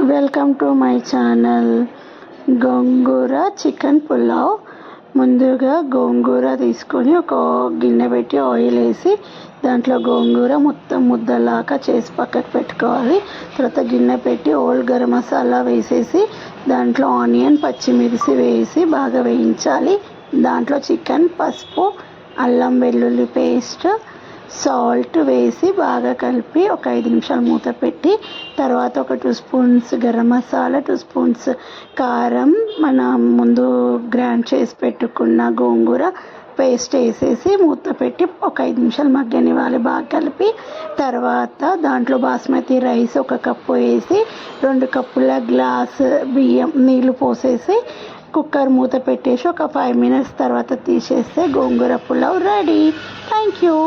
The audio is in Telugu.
Welcome to my channel. Gongura chicken pulao. ముందుగా గోంగూర తీసుకొని ఒక గిన్నె పెట్టి ఆయిల్ వేసి దాంట్లో గోంగూర మొత్తం ముద్దలాగా చేసి పక్కకు పెట్టుకోవాలి. తర్వాత గిన్నె పెట్టి ఓల్డ్ గరం మసాలా వేసేసి దాంట్లో ఆనియన్ పచ్చిమిర్చి వేసి బాగా వేయించాలి. దాంట్లో చికెన్, పసుపు, అల్లం వెల్లుల్లి పేస్ట్, సాల్ట్ వేసి బాగా కలిపి ఒక 5 నిమిషాలు మూత పెట్టి తర్వాత ఒక 2 స్పూన్స్ గరం మసాలా, 2 స్పూన్స్ కారం, మనం ముందు గ్రైండ్ చేసి పెట్టుకున్న గోంగూర పేస్ట్ వేసేసి మూత పెట్టి ఒక 5 నిమిషాలు మగ్గనివ్వాలి. బాగా కలిపి తర్వాత దాంట్లో బాస్మతి రైస్ 1 కప్పు వేసి 2 కప్పుల గ్లాస్ బియ్యం నీళ్ళు పోసేసి కుక్కర్ మూత పెట్టేసి ఒక 5 మినిట్స్ తర్వాత తీసేస్తే గోంగూర పులావ్ రెడీ. Thank you.